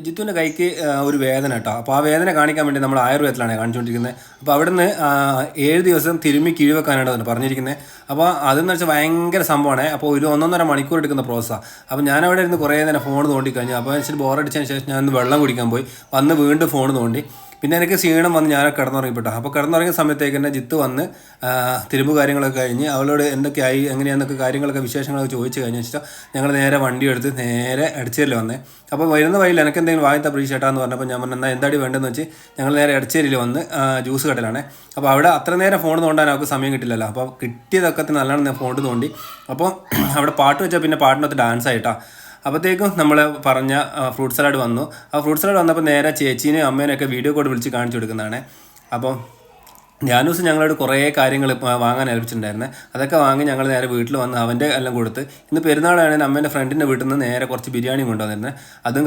ജിത്തുവിൻ്റെ കൈക്ക് ഒരു വേദന കേട്ടോ. അപ്പോൾ ആ വേദന കാണിക്കാൻ വേണ്ടി നമ്മൾ ആയുർവേദത്തിലാണ് കാണിച്ചുകൊണ്ടിരിക്കുന്നത്. അപ്പോൾ അവിടെ നിന്ന് 7 ദിവസം തിരുമ്മി കിഴിവെക്കാനാണ് പറഞ്ഞിരിക്കുന്നത്. അപ്പോൾ അതെന്ന് വെച്ചാൽ ഭയങ്കര സംഭവമാണ്. അപ്പോൾ ഒരു 1.5 മണിക്കൂർ എടുക്കുന്ന പ്രോസസ്സാണ്. അപ്പോൾ ഞാൻ അവിടെ ഇരുന്ന് കുറേ നേരം ഫോൺ തോണ്ടിക്കഴിഞ്ഞു. അപ്പോൾ ഇച്ചിരി ബോറടിച്ചതിന് ശേഷം ഞാൻ വെള്ളം കുടിക്കാൻ പോയി, വന്ന് വീണ്ടും ഫോൺ തോണ്ടി. പിന്നെ എനിക്ക് ക്ഷീണം വന്ന് ഞാൻ കിടന്നുറങ്ങിപ്പെട്ടു. അപ്പോൾ കിടന്നുറങ്ങിയ സമയത്തേക്ക് തന്നെ ജിത്ത് വന്ന് തിരുമ്പ് കാര്യങ്ങളൊക്കെ കഴിഞ്ഞ് അവളോട് എന്തൊക്കെയായി എങ്ങനെയാണെന്നൊക്കെ കാര്യങ്ങളൊക്കെ വിശേഷങ്ങളൊക്കെ ചോദിച്ചു കഴിഞ്ഞ വെച്ചാൽ ഞങ്ങൾ നേരെ വണ്ടി എടുത്ത് നേരെ എടച്ചേരിയിൽ വന്നേ. അപ്പോൾ വരുന്ന വഴിയിൽ എനിക്ക് എന്തെങ്കിലും വാങ്ങി പ്രീ ചേട്ടാന്ന് പറഞ്ഞപ്പോൾ ഞാൻ പറഞ്ഞാൽ എന്താടി വേണ്ടതെന്ന് വെച്ച് ഞങ്ങൾ നേരെ എടച്ചേരിയിൽ വന്ന് ജ്യൂസ് കടലാണ്. അപ്പോൾ അവിടെ അത്ര നേരം ഫോൺ തോണ്ടാൻ അവർക്ക് സമയം കിട്ടില്ലല്ലോ. അപ്പോൾ കിട്ടിയതൊക്കെ നല്ലോണം ഞാൻ ഫോൺ തോണ്ടി. അപ്പോൾ അവിടെ പാട്ട് വെച്ചാൽ പിന്നെ പാട്ടിനകത്ത് ഡാൻസ് ആയിട്ടാണ്. അപ്പോഴത്തേക്കും നമ്മൾ പറഞ്ഞ ഫ്രൂട്ട് സലാഡ് വന്നു. ആ ഫ്രൂട്ട് സലാഡ് വന്നപ്പോൾ നേരെ ചേച്ചീനെയും അമ്മേനെയൊക്കെ വീഡിയോ കോൾ വിളിച്ച് കാണിച്ചു കൊടുക്കുന്നതാണ്. അപ്പോൾ ജാനൂസ് ഞങ്ങളോട് കുറേ കാര്യങ്ങൾ വാങ്ങാൻ ഏൽപ്പിച്ചിട്ടുണ്ടായിരുന്നത്. അതൊക്കെ വാങ്ങി ഞങ്ങൾ നേരെ വീട്ടിൽ വന്ന് അവൻ്റെ എല്ലാം കൊടുത്ത്. ഇന്ന് പെരുന്നാളാണെങ്കിൽ അമ്മേൻ്റെ ഫ്രണ്ടിൻ്റെ വീട്ടിൽ നിന്ന് നേരെ കുറച്ച് ബിരിയാണി കൊണ്ടുവന്നിരുന്നത്. അതും